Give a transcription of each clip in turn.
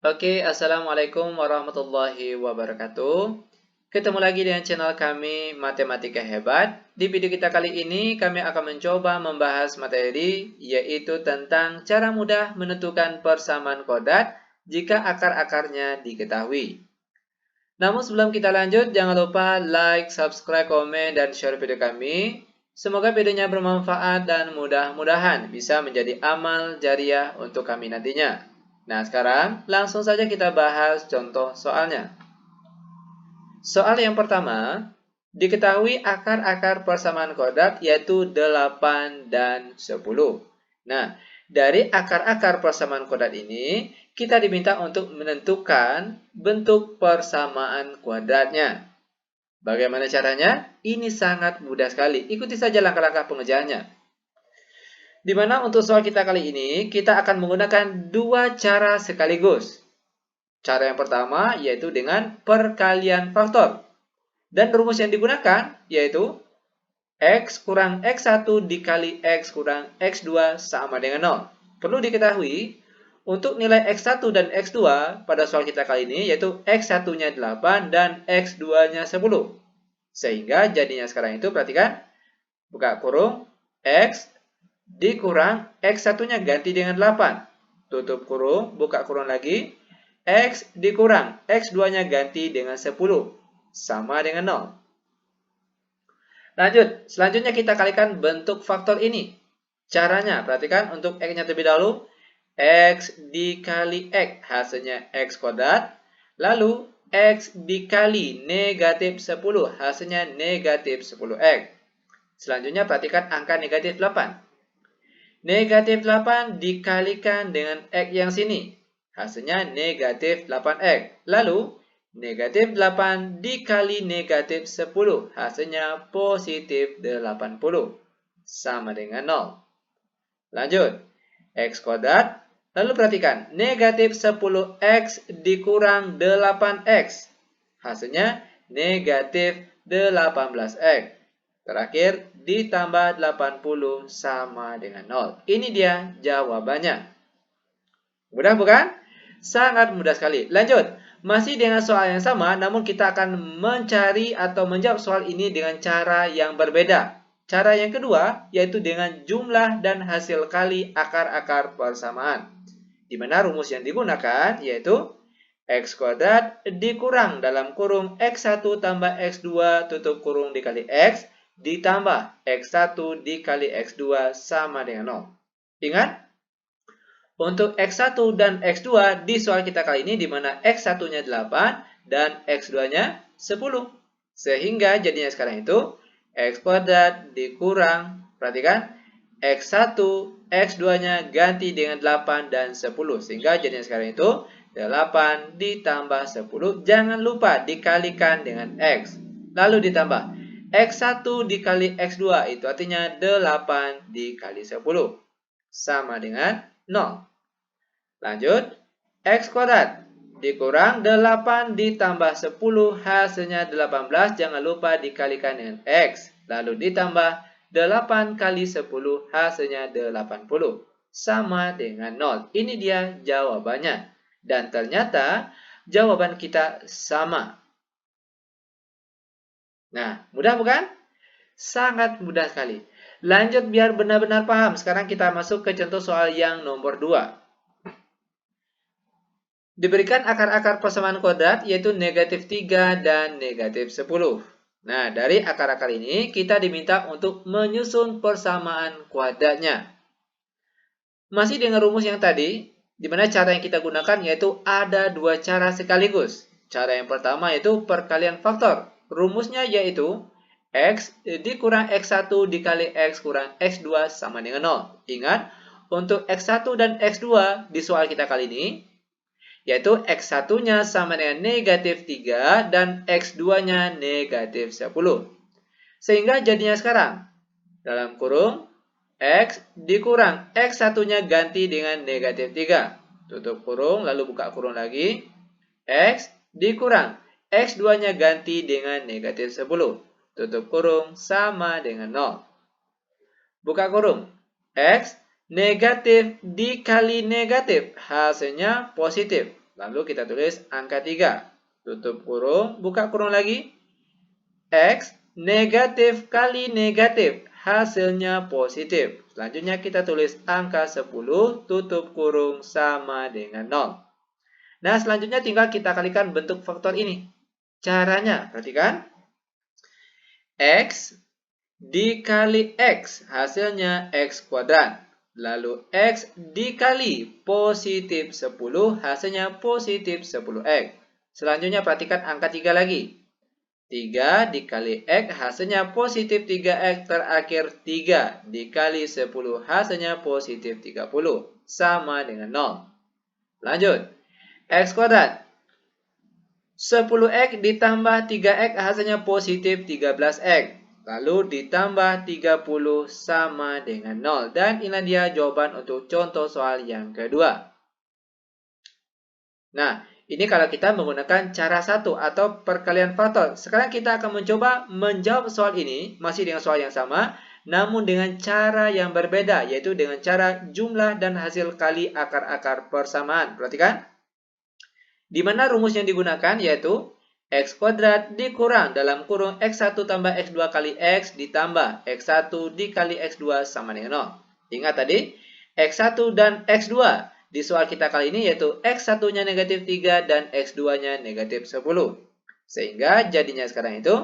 Oke, Assalamualaikum warahmatullahi wabarakatuh. Ketemu lagi dengan channel kami Matematika Hebat. Di video kita kali ini kami akan mencoba membahas materi yaitu tentang cara mudah menentukan persamaan kodrat jika akar-akarnya diketahui. Namun sebelum kita lanjut, jangan lupa like, subscribe, komen, dan share video kami. Semoga videonya bermanfaat dan mudah-mudahan bisa menjadi amal jariah untuk kami nantinya. Nah, sekarang langsung saja kita bahas contoh soalnya. Soal yang pertama, diketahui akar-akar persamaan kodrat yaitu 8 dan 10. Nah, dari akar-akar persamaan kodrat ini, kita diminta untuk menentukan bentuk persamaan kuadratnya. Bagaimana caranya? Ini sangat mudah sekali. Ikuti saja langkah-langkah pengerjaannya. Di mana untuk soal kita kali ini, kita akan menggunakan dua cara sekaligus. Cara yang pertama yaitu dengan perkalian faktor. Dan rumus yang digunakan yaitu X kurang X1 dikali X kurang X2 sama dengan 0. Perlu diketahui, untuk nilai X1 dan X2 pada soal kita kali ini yaitu X1-nya 8 dan X2-nya 10. Sehingga jadinya sekarang itu perhatikan, buka kurung, X dikurang X1-nya ganti dengan 8. Tutup kurung, buka kurung lagi, X dikurang X2-nya ganti dengan 10. Sama dengan 0. Lanjut, selanjutnya kita kalikan bentuk faktor ini. Caranya, perhatikan untuk X-nya terlebih dahulu. X dikali X, hasilnya X kuadrat. Lalu, X dikali negatif 10, hasilnya negatif 10X. Selanjutnya, perhatikan angka negatif 8. Negatif 8 dikalikan dengan X yang sini. Hasilnya negatif 8X. Lalu, negatif 8 dikali negatif 10. Hasilnya positif 80. Sama dengan 0. Lanjut. X kuadrat. Lalu perhatikan. Negatif 10X dikurang 8X. Hasilnya negatif 18X. Terakhir, ditambah 80 sama dengan 0. Ini dia jawabannya. Mudah bukan? Sangat mudah sekali. Lanjut. Masih dengan soal yang sama, namun kita akan mencari atau menjawab soal ini dengan cara yang berbeda. Cara yang kedua, yaitu dengan jumlah dan hasil kali akar-akar persamaan. Di mana rumus yang digunakan, yaitu X kuadrat dikurang dalam kurung X1 tambah X2 tutup kurung dikali X, ditambah X1 dikali X2 sama dengan 0. Ingat, untuk X1 dan X2 di soal kita kali ini di mana X1-nya 8 dan X2-nya 10. Sehingga jadinya sekarang itu X kuadrat dikurang, perhatikan, X1, X2-nya ganti dengan 8 dan 10. Sehingga jadinya sekarang itu 8 ditambah 10. Jangan lupa dikalikan dengan X. Lalu ditambah X1 dikali X2 itu artinya 8 dikali 10. Sama dengan 0. Lanjut, X kuadrat dikurang 8 ditambah 10 hasilnya 18. Jangan lupa dikalikan dengan X. Lalu ditambah 8 kali 10 hasilnya 80. Sama dengan 0. Ini dia jawabannya. Dan ternyata jawaban kita sama. Nah, mudah bukan? Sangat mudah sekali. Lanjut biar benar-benar paham. Sekarang kita masuk ke contoh soal yang nomor 2. Diberikan akar-akar persamaan kuadrat yaitu negatif 3 dan negatif 10. Nah, dari akar-akar ini kita diminta untuk menyusun persamaan kuadratnya. Masih dengan rumus yang tadi, di mana cara yang kita gunakan yaitu ada dua cara sekaligus. Cara yang pertama yaitu perkalian faktor. Rumusnya yaitu X dikurang X1 dikali X kurang X2 sama dengan 0. Ingat, untuk X1 dan X2 di soal kita kali ini, yaitu X1-nya sama dengan negatif 3 dan X2-nya negatif 10. Sehingga jadinya sekarang, dalam kurung, X dikurang X1-nya ganti dengan negatif 3. Tutup kurung, lalu buka kurung lagi. X dikurang X2-nya ganti dengan negatif 10. Tutup kurung sama dengan 0. Buka kurung. X negatif dikali negatif hasilnya positif. Lalu kita tulis angka 3. Tutup kurung, buka kurung lagi. X negatif kali negatif, hasilnya positif. Selanjutnya kita tulis angka 10, tutup kurung sama dengan 0. Nah, selanjutnya tinggal kita kalikan bentuk faktor ini. Caranya, perhatikan. X dikali X, hasilnya X kuadrat. Lalu X dikali positif 10, hasilnya positif 10X. Selanjutnya perhatikan angka 3 lagi. 3 dikali X, hasilnya positif 3X. Terakhir 3 dikali 10, hasilnya positif 30. Sama dengan 0. Lanjut. X kuadrat. 10X ditambah 3X, hasilnya positif 13X. Lalu ditambah 30 sama dengan 0. Dan inilah dia jawaban untuk contoh soal yang kedua. Nah, ini kalau kita menggunakan cara 1 atau perkalian faktor. Sekarang kita akan mencoba menjawab soal ini, masih dengan soal yang sama, namun dengan cara yang berbeda, yaitu dengan cara jumlah dan hasil kali akar-akar persamaan. Perhatikan. Di mana rumus yang digunakan yaitu X kuadrat dikurang dalam kurung X1 tambah X2 kali X ditambah X1 dikali X2 sama dengan 0. Ingat tadi, X1 dan X2 di soal kita kali ini yaitu X1-nya negatif 3 dan X2-nya negatif 10. Sehingga jadinya sekarang itu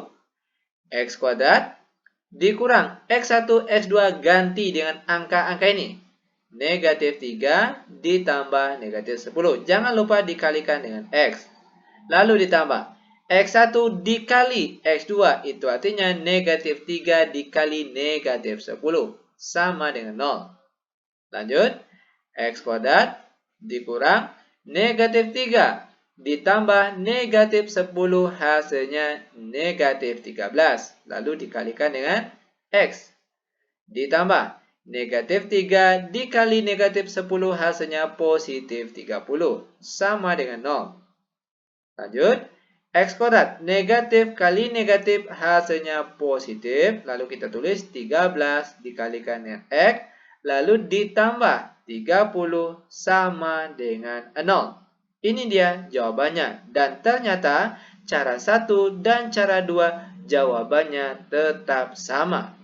X kuadrat dikurang X1, X2 ganti dengan angka-angka ini. Negatif 3 ditambah negatif 10. Jangan lupa dikalikan dengan X. Lalu ditambah X1 dikali X2, itu artinya negatif 3 dikali negatif 10. Sama dengan 0. Lanjut. X kuadrat dikurang negatif 3 ditambah negatif 10, hasilnya negatif 13. Lalu dikalikan dengan X. Ditambah negatif 3 dikali negatif 10, hasilnya positif 30. Sama dengan 0. Lanjut. X kuadrat negatif kali negatif, hasilnya positif. Lalu kita tulis 13 dikalikan dengan X. Lalu ditambah 30 sama dengan 0. Ini dia jawabannya. Dan ternyata cara 1 dan cara 2 jawabannya tetap sama.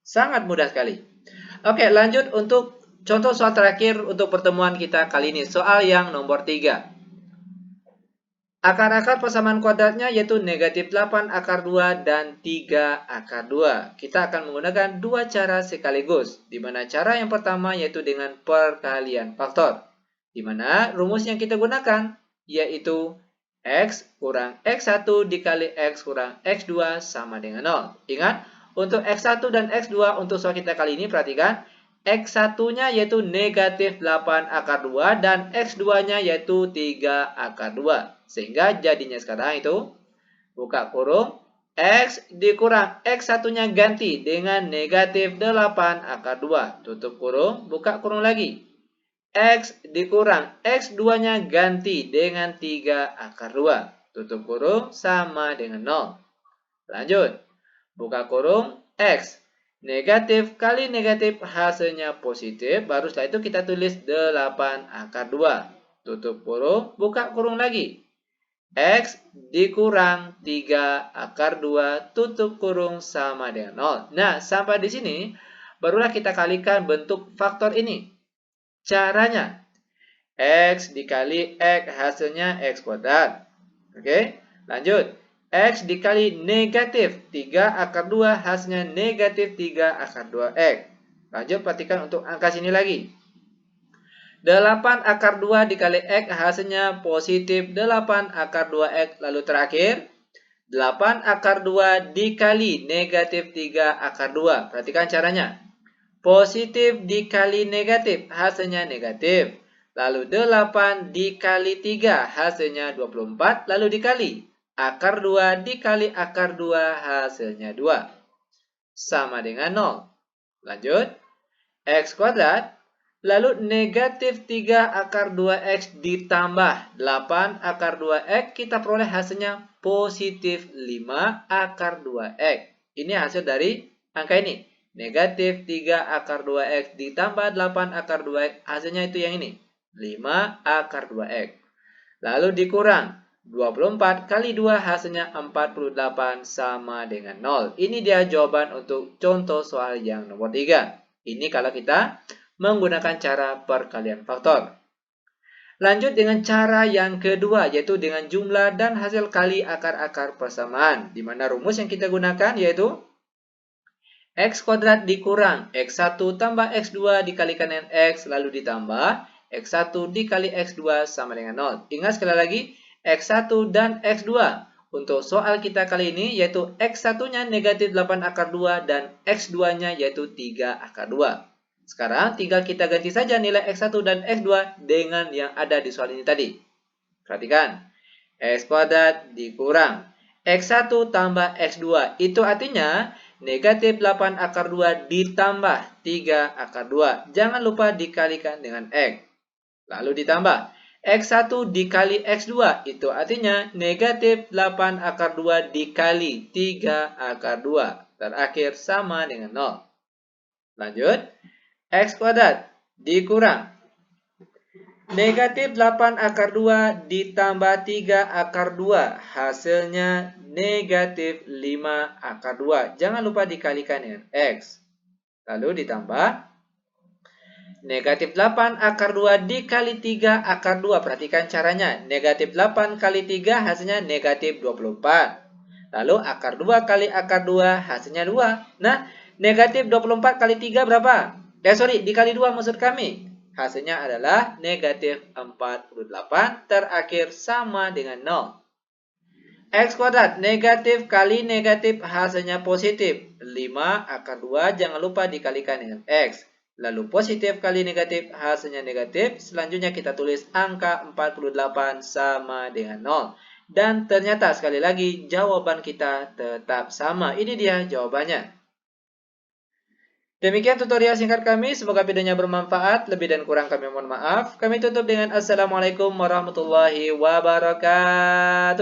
Sangat mudah sekali. Oke, lanjut untuk contoh soal terakhir untuk pertemuan kita kali ini. Soal yang nomor 3. Akar-akar persamaan kuadratnya yaitu negatif 8 akar 2 dan 3 akar 2. Kita akan menggunakan dua cara sekaligus. Di mana cara yang pertama yaitu dengan perkalian faktor. Di mana rumus yang kita gunakan yaitu X kurang X1 dikali X kurang X2 sama dengan 0. Ingat, untuk X1 dan X2 untuk soal kita kali ini perhatikan. X1-nya yaitu negatif 8 akar 2 dan X2-nya yaitu 3 akar 2. Sehingga jadinya sekarang itu, buka kurung, X dikurang X1-nya ganti dengan negatif 8 akar 2. Tutup kurung, buka kurung lagi. X dikurang X2-nya ganti dengan 3 akar 2. Tutup kurung sama dengan 0. Lanjut, buka kurung, X. Negatif kali negatif, hasilnya positif. Baru setelah itu kita tulis 8 akar 2. Tutup kurung, buka kurung lagi. X dikurang 3 akar 2, tutup kurung sama dengan 0. Nah, sampai di sini, barulah kita kalikan bentuk faktor ini. Caranya, X dikali X, hasilnya X kuadrat. Oke, lanjut. X dikali negatif 3 akar 2, hasilnya negatif 3 akar 2X. Lanjut, perhatikan untuk angka sini lagi. 8 akar 2 dikali X, hasilnya positif 8 akar 2X. Lalu terakhir, 8 akar 2 dikali negatif 3 akar 2. Perhatikan caranya. Positif dikali negatif, hasilnya negatif. Lalu 8 dikali 3, hasilnya 24. Lalu dikali akar 2 dikali akar 2, hasilnya 2. Sama dengan 0. Lanjut. X kuadrat. Lalu negatif 3 akar 2X ditambah 8 akar 2X. Kita peroleh hasilnya positif 5 akar 2X. Ini hasil dari angka ini. Negatif 3 akar 2X ditambah 8 akar 2X. Hasilnya itu yang ini. 5 akar 2X. Lalu dikurang 24 kali 2 hasilnya 48 sama dengan 0. Ini dia jawaban untuk contoh soal yang nomor 3. Ini kalau kita menggunakan cara perkalian faktor. Lanjut dengan cara yang kedua, yaitu dengan jumlah dan hasil kali akar-akar persamaan. Di mana rumus yang kita gunakan yaitu X kuadrat dikurang X1 tambah X2 dikalikan dengan X, lalu ditambah X1 dikali X2 sama dengan 0. Ingat sekali lagi, X1 dan X2. Untuk soal kita kali ini, yaitu X1-nya negatif 8 akar 2 dan X2-nya yaitu 3 akar 2. Sekarang tinggal kita ganti saja nilai X1 dan X2 dengan yang ada di soal ini tadi. Perhatikan, X kuadrat dikurang X1 tambah X2. Itu artinya negatif 8 akar 2 ditambah 3 akar 2. Jangan lupa dikalikan dengan X. Lalu ditambah X1 dikali X2. Itu artinya negatif 8 akar 2 dikali 3 akar 2. Terakhir sama dengan 0. Lanjut. X kuadrat dikurang negatif 8 akar 2 ditambah 3 akar 2. Hasilnya negatif 5 akar 2. Jangan lupa dikalikan dengan X. Lalu ditambah negatif 8 akar 2 dikali 3 akar 2. Perhatikan caranya. Negatif 8 kali 3 hasilnya negatif 24. Lalu akar 2 kali akar 2 hasilnya 2. Nah, negatif 24 kali 3 berapa? Dikali 2 maksud kami. Hasilnya adalah negatif 48. Terakhir sama dengan 0. X kuadrat negatif kali negatif hasilnya positif. 5 akar 2 jangan lupa dikalikan dengan X. Lalu positif kali negatif hasilnya negatif. Selanjutnya kita tulis angka 48 sama dengan 0. Dan ternyata sekali lagi jawaban kita tetap sama. Ini dia jawabannya. Demikian tutorial singkat kami, semoga videonya bermanfaat, lebih dan kurang kami mohon maaf. Kami tutup dengan Assalamualaikum warahmatullahi wabarakatuh.